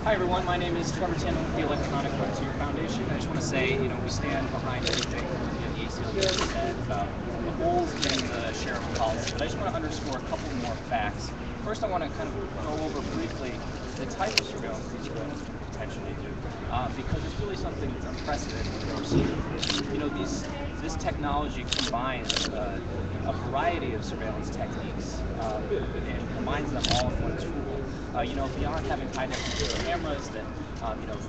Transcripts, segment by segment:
Hi everyone, my name is Trevor Tandon with the Electronic Frontier Foundation. I just want to say, we stand behind everything that the ACLU said about the holes in the sheriff policy. But I just want to underscore a couple more facts. First, I want to kind of go over briefly the type of surveillance these drones could potentially do, because it's really something that's unprecedented in our city. This technology combines a variety of surveillance techniques and combines them all in one tool. Beyond having high-definition cameras that,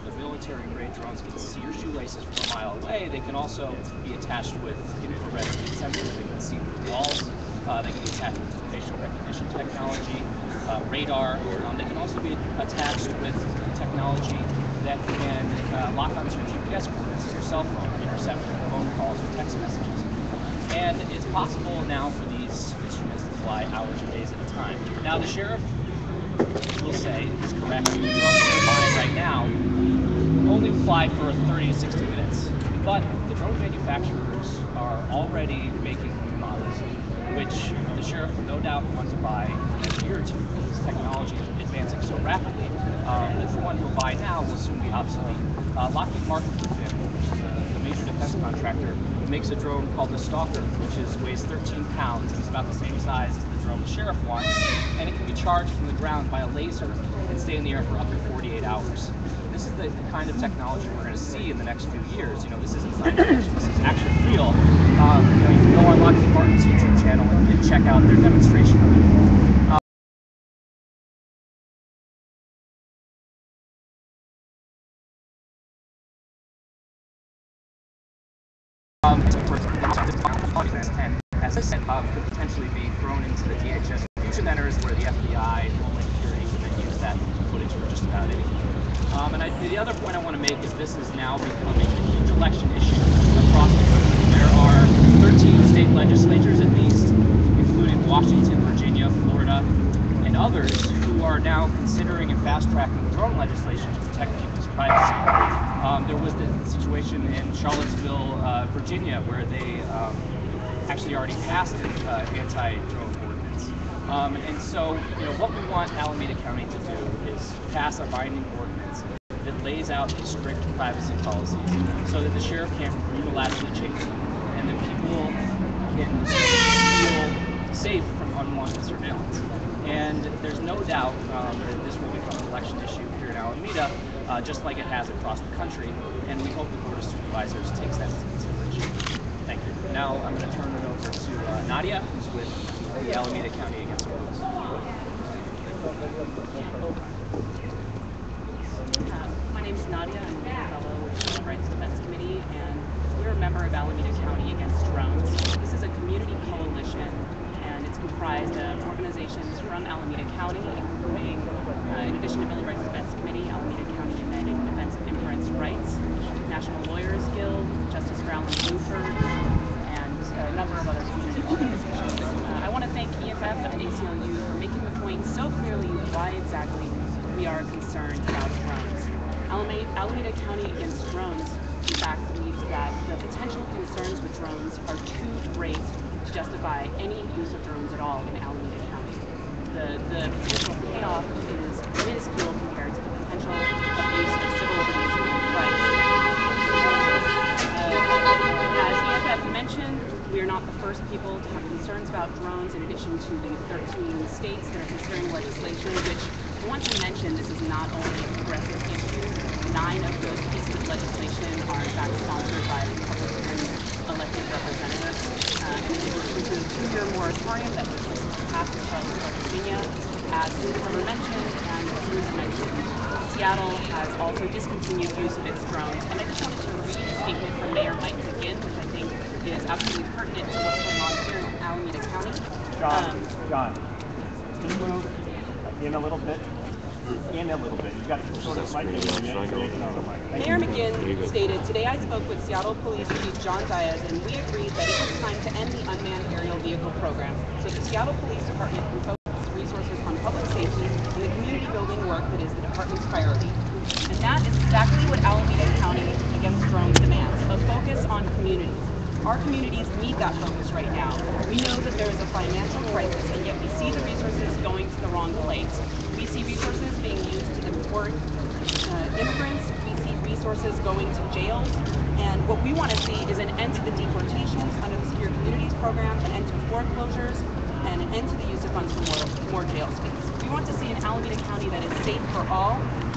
the military-grade drones can see your shoelaces from a mile away, they can also be attached with infrared sensors that can see through walls. They can be attached with facial recognition technology, radar. They can also be attached with technology that can lock onto your GPS coordinates of your cell phone, intercept phone calls or text messages. And it's possible now for these instruments to fly hours or days at a time. Now, the sheriff will say, is correct, the drones they're buying right now only fly for 30 to 60 minutes. But the drone manufacturers are already making new models, which the sheriff will no doubt want to buy in a year or two, because this technology is advancing so rapidly that the one he'll buy now will soon be obsolete. Lockheed Martin, for example, the major defense contractor, makes a drone called the Stalker, which weighs 13 pounds and is about the same size as the drone the sheriff wants, and it can be charged from the ground by a laser and stay in the air for up to 48 hours. This is the kind of technology we're going to see in the next few years. This isn't science fiction, this is actually real. You can go on Lockheed Martin's YouTube channel and check out their demonstration of it. And as I said, could potentially be thrown into the DHS fusion centers where the FBI and Homeland Security can then use that footage for just about anything. The other point I want to make is this is now becoming a huge election issue across the country. There are 13 state legislatures at least, including Washington, Virginia, Florida, and others, who are now considering and fast-tracking drone legislation to protect people's privacy. There was the situation in Charlottesville, Virginia, where they actually already passed an anti-drone ordinance. And so, what we want Alameda County to do is pass a binding ordinance that lays out strict privacy policies so that the sheriff can't unilaterally change them, and that people can feel safe from unwanted surveillance. And there's no doubt that this will become an election issue here in Alameda, just like it has across the country, and we hope the Board of Supervisors takes that into consideration. Thank you. Now I'm going to turn it over to Nadia, who's with the Alameda County Against Drones. My name is Nadia. I'm a fellow with the Human Rights Defense Committee, and we're a member of Alameda County Against Drones. This is a community coalition, and it's comprised of organizations from Alameda County, including, in addition to Human Rights Defense Committee, Alameda County United in Defense of Immigrants' Rights, National Lawyers Guild, Justice for Alan Bluford, and a number of other community organizations. I want to thank EFF and ACLU for making the point so clearly why exactly we are concerned about drones. Alameda County Against Drones, in fact, believes that the potential concerns with drones are too great to justify any use of drones at all in Alameda County. The potential payoff is minuscule compared to the potential abuse of civil liberties and rights. As EFF mentioned, we are not the first people to have concerns about drones, in addition to the 13 states that are considering legislation, which I want to mention this is not only a progressive issue. 9 of those pieces of legislation are in fact sponsored by Republican elected representatives. And it includes a 2-year moratorium that was recently passed in Charlottesville, Virginia. As Trevor mentioned, and as Ruth mentioned, Seattle has also discontinued use of its drones. And I just wanted to read a statement from Mayor Mike McGinn, which I think is absolutely pertinent to what's going on here in Alameda County. John, can you move in a little bit? In a little bit. You got to sort of mic it. Mayor McGinn stated, "Today I spoke with Seattle Police Chief John Diaz, and we agreed that it was time to end the unmanned aerial vehicle program so the Seattle Police Department can focus resources on public safety and the community building work that is the department's priority." And that is exactly what Alameda County Against Drones demands, a focus on communities. Our communities need that focus right now. We know that there is a financial crisis, and yet we see the resources going to the wrong place. We see resources being used to deport resources going to jails. And what we want to see is an end to the deportations under the Secure Communities Program, an end to foreclosures, and an end to the use of funds for more jail space. We want to see an Alameda County that is safe for all,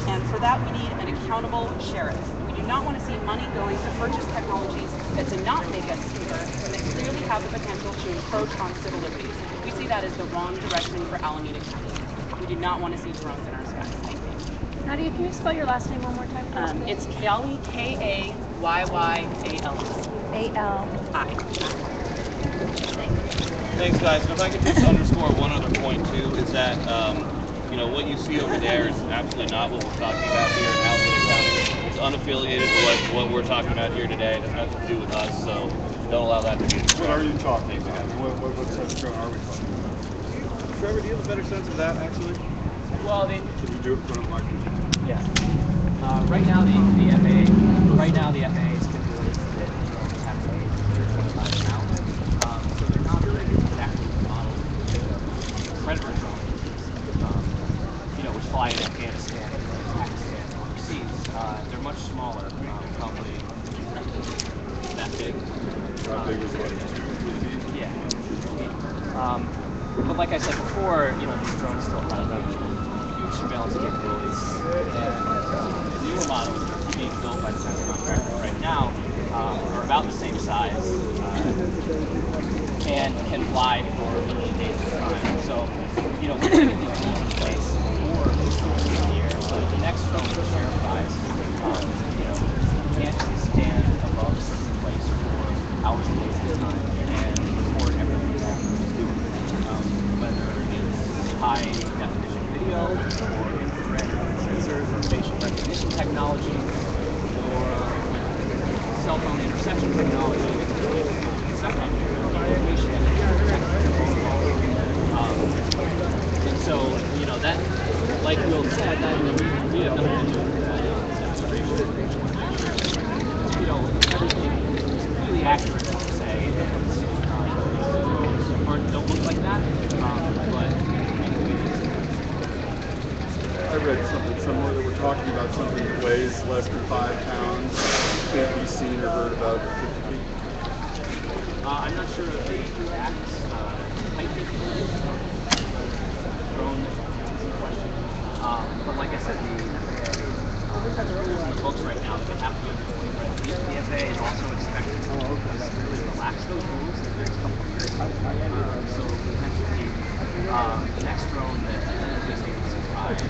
and for that we need an accountable sheriff. We do not want to see money going to purchase technologies that do not make us safer and that clearly have the potential to encroach on civil liberties. We see that as the wrong direction for Alameda County. We do not want to see drones in our skies. Thank you. Nadia, can you spell your last name one more time, please? It's Kayali, Kayyali. A-L-I. Thanks, guys. And if I could just underscore one other point too, is that what you see over there is absolutely not what we're talking about here in Alameda County. It's unaffiliated with what we're talking about here today. It has nothing to do with us, so don't allow that to be. What are you talking about? What type of drone are we talking about? Trevor, do you have a better sense of that actually? Well, Can you do it in front of the microphone? yeah. Right now, the FAA is stipulated that drones have to be 25 pounds. So they're not really exactly the model of Predator drones, which fly in Afghanistan, Pakistan, and overseas. They're much smaller, probably that big. How big is it? Yeah. But like I said before, these drones still have huge surveillance capabilities. And the newer models that are being built by defense contractors right now are about the same size and can fly for literally days at a time. So, we're going to get these drones in place for the year. So the next drone that sheriff flies, can't just stand above a certain place for hours and days at a time and record everything that he's doing. Whether it's high definition video or infrared sensors or facial recognition technology or cell phone interception technology, and so, that, like Will said, that we have nothing to do with that demonstration. Everything is really accurate to say don't look like that, but I read something similar that we're talking about something that weighs less than 5 pounds, can't be seen or heard about 50 feet. I'm not sure if the exact height drone in question, but like I said, the rules in the books right now that they have to be implemented. The FAA is also expected to really relax those rules in the next couple of years. So potentially, the next drone that is able to fly is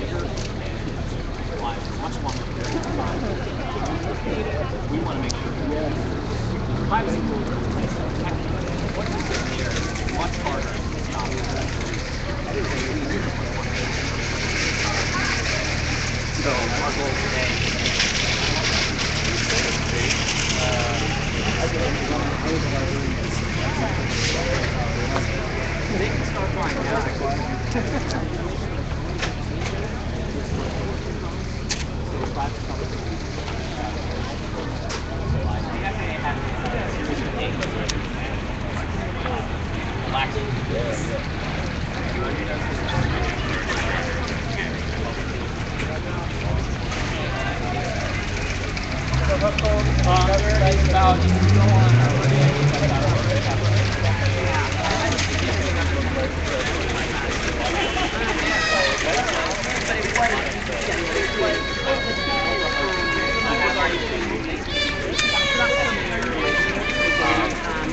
bigger and fly for much longer period of time. We want to make sure that the privacy rules are in place to protect you. What you see here is much harder to stop. So our goal today they can start flying now.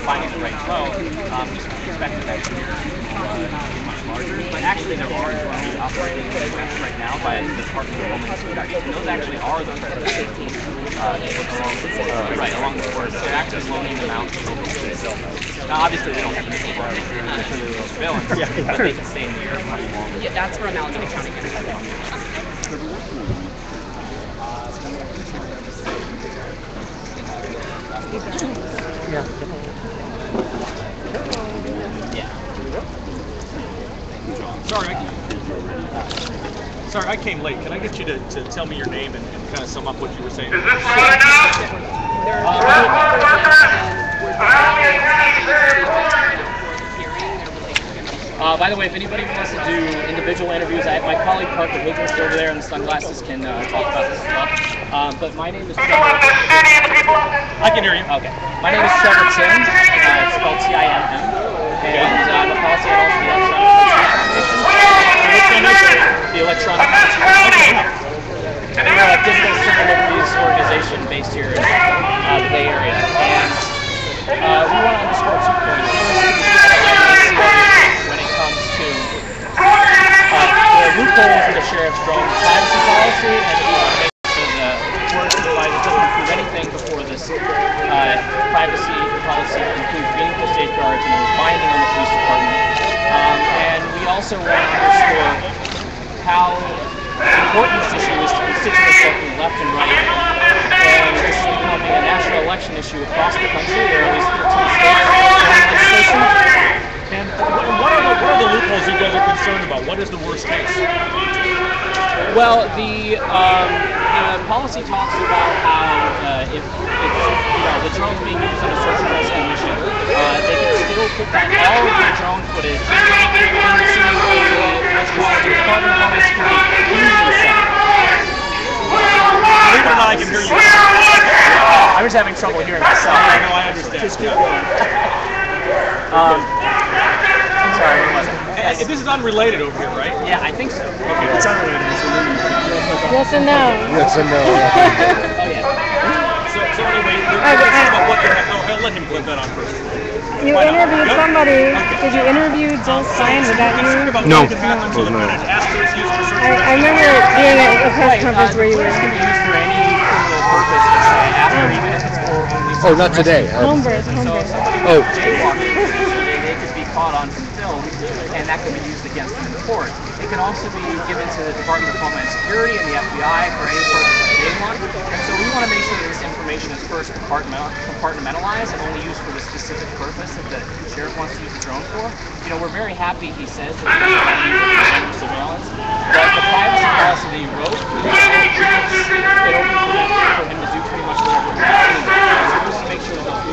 Finding the right drone, just expected that year be much larger. But actually, there are drones operating in the US right now by the Department of Homeland Security. And those actually are the Predator 15 along the border. They're actually loaning them out to local cities. Now, obviously, they don't have any surveillance, but they can stay in the air much longer. Yeah, that's where Alameda County gets it. Yeah. Sorry, I came late. Can I get you to tell me your name and kind of sum up what you were saying? Is this loud enough? Transport workers, Alameda County Sheriff. By the way, if anybody wants to do individual interviews, my colleague Parker Higgins over there in the sunglasses can talk about this as well. But my name is Trevor. I can hear you. Okay. My name is Trevor Tim. It's spelled T-I-M-M. And I'm a policy analyst for the Electronic Communications. And we're a digital civil liberties organization based here in the Bay Area. And we want to underscore 2 points. When it comes to the loopholes in the sheriff's drone privacy policy, and we want to make sure that Board of Supervisors doesn't approve anything before this privacy policy includes meaningful safeguards and is binding on the police department. And we also want to underscore how important this issue is to constituents both from left and right. And this is becoming a national election issue across the country. There are at least 13 states on legislation. And what are the loopholes you guys are concerned about? What is the worst case? Well, the policy talks about how if the drone's being used on a search and rescue mission, they can still put all of the drone footage into what's called the Department of Homeland Security Fusion Center. Believe it or not, I can hear you. I'm just having trouble hearing myself. I know, I understand. Just keep going. Sorry, what was it? This is unrelated over here, right? Yeah, I think so. Okay, it's unrelated. Yes and no. Yes and no. Oh, yeah. So anyway, about what the heck? I'll let him put that on first. You interviewed somebody. Did you interview Jill Stein? Was that you? No. I remember being at a press conference where you were. This can be used for any criminal purpose, after even if it's for only Oh, not today. Home birth. Oh. They could be caught on film, and that could be used against them in court. It can also be given to the Department of Homeland Security and the FBI for any purpose that they want. And so we want to make sure that this information is first compartmentalized and only used for the specific purpose that the sheriff wants to use the drone for. You know, we're very happy he says that we don't want to use it for surveillance, but the privacy policy that he wrote, it opens for him to do pretty much whatever he wants. So we want to make sure that those